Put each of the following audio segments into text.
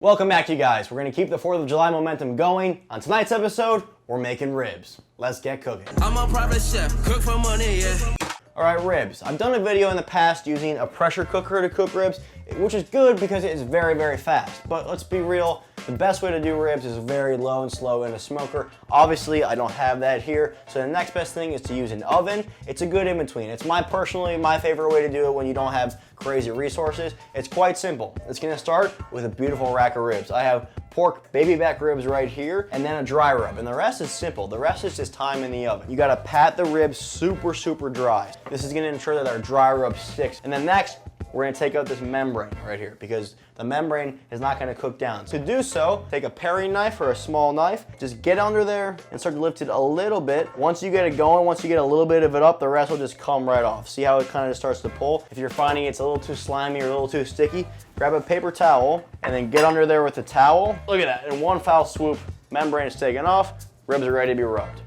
Welcome back, you guys. We're gonna keep the 4th of July momentum going. On tonight's episode, we're making ribs. Let's get cooking. I'm a private chef, cook for money, yeah. All right, ribs. I've done a video in the past using a pressure cooker to cook ribs, which is good because it is very, very fast. But let's be real, the best way to do ribs is very low and slow in a smoker. Obviously, I don't have that here, so the next best thing is to use an oven. It's a good in-between. It's personally my favorite way to do it when you don't have crazy resources. It's quite simple. It's gonna start with a beautiful rack of ribs. I have pork baby back ribs right here, and then a dry rub, and the rest is simple. The rest is just time in the oven. You gotta pat the ribs super, super dry. This is gonna ensure that our dry rub sticks. And then next, we're gonna take out this membrane right here because the membrane is not gonna cook down. To do so, take a paring knife or a small knife, just get under there and start to lift it a little bit. Once you get it going, once you get a little bit of it up, the rest will just come right off. See how it kind of starts to pull? If you're finding it's a little too slimy or a little too sticky, grab a paper towel and then get under there with the towel. Look at that, in one foul swoop, membrane is taken off, ribs are ready to be rubbed.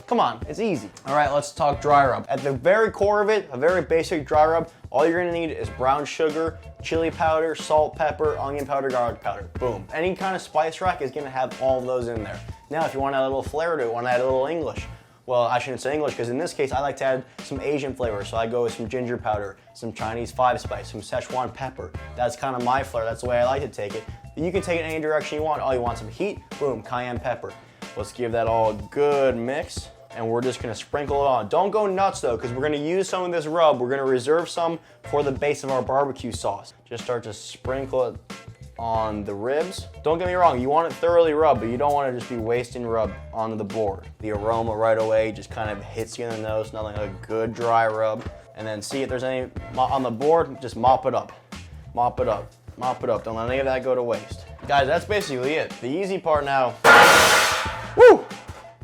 Come on, it's easy. All right, let's talk dry rub. At the very core of it, a very basic dry rub, all you're gonna need is brown sugar, chili powder, salt, pepper, onion powder, garlic powder. Boom. Any kind of spice rack is gonna have all of those in there. Now, if you want to add a little flair to it, want to add a little English. Well, I shouldn't say English because in this case, I like to add some Asian flavor. So I go with some ginger powder, some Chinese 5-spice, some Szechuan pepper. That's kind of my flair. That's the way I like to take it. You can take it any direction you want. Oh, you want some heat? Boom, cayenne pepper. Let's give that all a good mix. And we're just gonna sprinkle it on. Don't go nuts though, because we're gonna use some of this rub. We're gonna reserve some for the base of our barbecue sauce. Just start to sprinkle it on the ribs. Don't get me wrong, you want it thoroughly rubbed, but you don't want to just be wasting rub onto the board. The aroma right away just kind of hits you in the nose, nothing like a good dry rub. And then see if there's any on the board, just mop it up. Mop it up, mop it up. Don't let any of that go to waste. Guys, that's basically it. The easy part now, woo!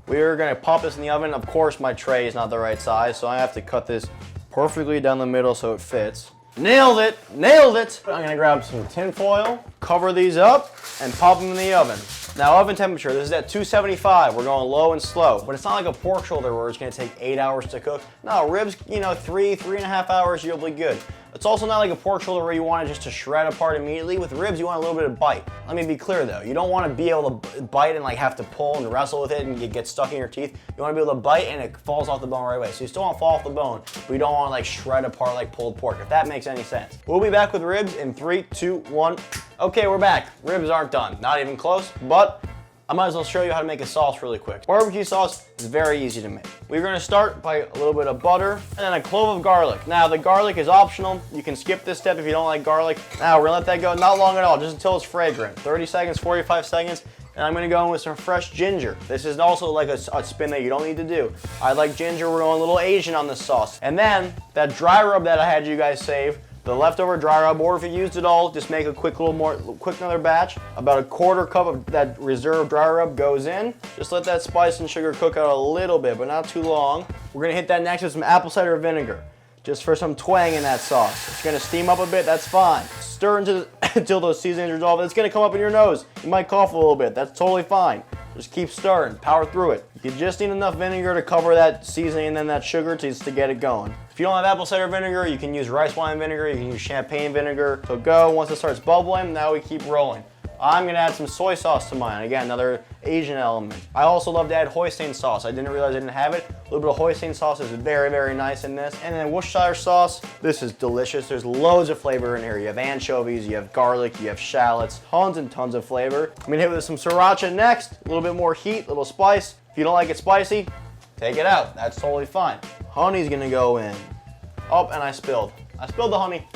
We're gonna pop this in the oven. Of course, my tray is not the right size, so I have to cut this perfectly down the middle so it fits. Nailed it, nailed it. I'm gonna grab some tin foil, cover these up, and pop them in the oven. Now, oven temperature, this is at 275. We're going low and slow, but it's not like a pork shoulder where it's gonna take 8 hours to cook. No, ribs, 3.5 hours, you'll be good. It's also not like a pork shoulder where you want it just to shred apart immediately. With ribs, you want a little bit of bite. Let me be clear though, you don't want to be able to bite and like have to pull and wrestle with it and it gets stuck in your teeth. You want to be able to bite and it falls off the bone right away. So you still want to fall off the bone, but you don't want to like shred apart like pulled pork, if that makes any sense. We'll be back with ribs in 3, 2, 1. Okay, we're back. Ribs aren't done, not even close, but I might as well show you how to make a sauce really quick. Barbecue sauce is very easy to make. We're gonna start by a little bit of butter and then a clove of garlic. Now the garlic is optional. You can skip this step if you don't like garlic. Now we're gonna let that go not long at all, just until it's fragrant. 30 seconds, 45 seconds, and I'm gonna go in with some fresh ginger. This is also like a spin that you don't need to do. I like ginger, we're going a little Asian on this sauce. And then that dry rub that I had you guys save, the leftover dry rub, or if you used it all, just make a quick another batch. About a quarter cup of that reserved dry rub goes in. Just let that spice and sugar cook out a little bit, but not too long. We're gonna hit that next with some apple cider vinegar, just for some twang in that sauce. It's gonna steam up a bit, that's fine. Stir until those seasonings resolve. It's gonna come up in your nose. You might cough a little bit, that's totally fine. Just keep stirring, power through it. You just need enough vinegar to cover that seasoning and then that sugar to get it going. If you don't have apple cider vinegar, you can use rice wine vinegar, you can use champagne vinegar. So go, once it starts bubbling, now we keep rolling. I'm gonna add some soy sauce to mine. Again, another Asian element. I also love to add hoisin sauce. I didn't realize I didn't have it. A little bit of hoisin sauce is very, very nice in this. And then Worcestershire sauce. This is delicious. There's loads of flavor in here. You have anchovies, you have garlic, you have shallots, tons and tons of flavor. I'm gonna hit it with some sriracha next. A little bit more heat, a little spice. If you don't like it spicy, take it out. That's totally fine. Honey's gonna go in. Oh, and I spilled the honey.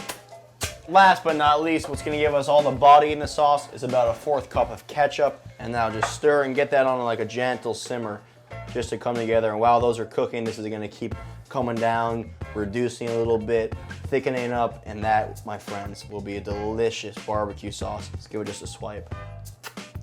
Last but not least, what's gonna give us all the body in the sauce is about a 1/4 cup of ketchup. And now just stir and get that on like a gentle simmer just to come together. And while those are cooking, this is gonna keep coming down, reducing a little bit, thickening up, and that, my friends, will be a delicious barbecue sauce. Let's give it just a swipe.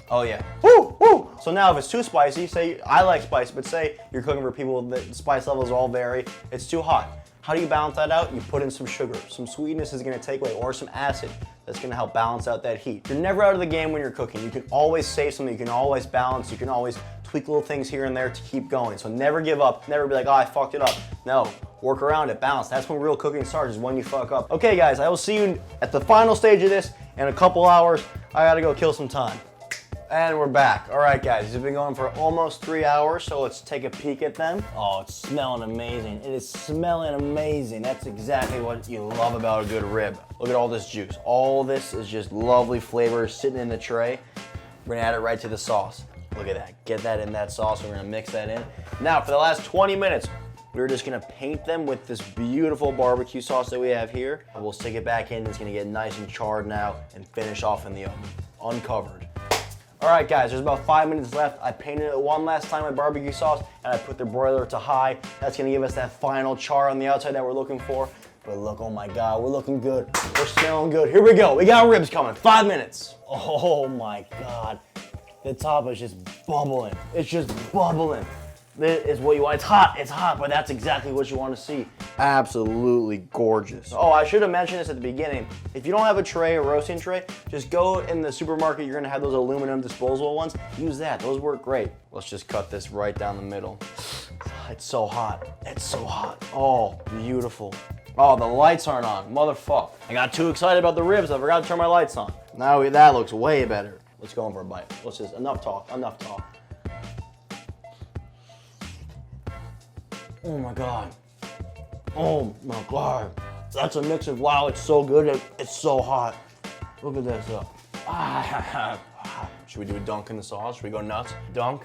Oh yeah, woo, woo. So now if it's too spicy, say, I like spice, but say you're cooking for people that spice levels all vary, it's too hot. How do you balance that out? You put in some sugar. Some sweetness is gonna take away, or some acid that's gonna help balance out that heat. You're never out of the game when you're cooking. You can always save something, you can always balance, you can always tweak little things here and there to keep going. So never give up, never be like, oh, I fucked it up. No, work around it, balance. That's when real cooking starts, is when you fuck up. Okay guys, I will see you at the final stage of this In a couple hours, I gotta go kill some time. And we're back. All right, guys, these have been going for almost 3 hours, so let's take a peek at them. Oh, it's smelling amazing. It is smelling amazing. That's exactly what you love about a good rib. Look at all this juice. All this is just lovely flavor sitting in the tray. We're gonna add it right to the sauce. Look at that. Get that in that sauce. We're gonna mix that in. Now, for the last 20 minutes, we're just gonna paint them with this beautiful barbecue sauce that we have here. We'll stick it back in. It's gonna get nice and charred now and finish off in the oven, uncovered. All right, guys, there's about 5 minutes left. I painted it one last time with barbecue sauce, and I put the broiler to high. That's gonna give us that final char on the outside that we're looking for. But look, oh my God, we're looking good. We're smelling good. Here we go. We got ribs coming. 5 minutes. Oh my God. The top is just bubbling. It's just bubbling. This is what you want. It's hot, but that's exactly what you want to see. Absolutely gorgeous. Oh, I should have mentioned this at the beginning. If you don't have a tray, a roasting tray, just go in the supermarket. You're gonna have those aluminum disposable ones. Use that, those work great. Let's just cut this right down the middle. It's so hot, it's so hot. Oh, beautiful. Oh, the lights aren't on, motherfuck. I got too excited about the ribs, I forgot to turn my lights on. Now that looks way better. Let's go in for a bite. Let's just, enough talk, enough talk. Oh my God. Oh my God. That's a mix of, wow, it's so good. It's so hot. Look at this. Should we do a dunk in the sauce? Should we go nuts? Dunk.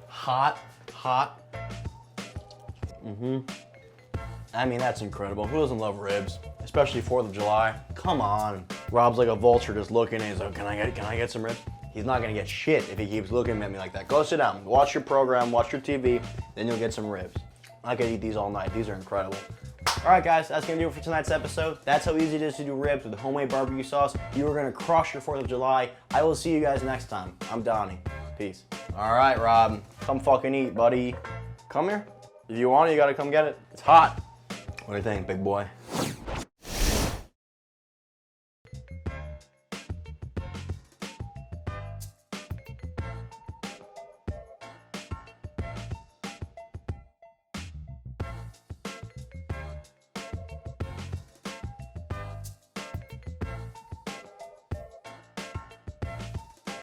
Hot, hot. I mean, that's incredible. Who doesn't love ribs? Especially 4th of July. Come on. Rob's like a vulture just looking and he's like, can I get some ribs? He's not gonna get shit if he keeps looking at me like that. Go sit down, watch your program, watch your TV, then you'll get some ribs. I could eat these all night. These are incredible. All right, guys, that's gonna do it for tonight's episode. That's how easy it is to do ribs with homemade barbecue sauce. You are gonna crush your 4th of July. I will see you guys next time. I'm Donnie. Peace. All right, Rob, come fucking eat, buddy. Come here. If you want it, you gotta come get it. It's hot. What do you think, big boy?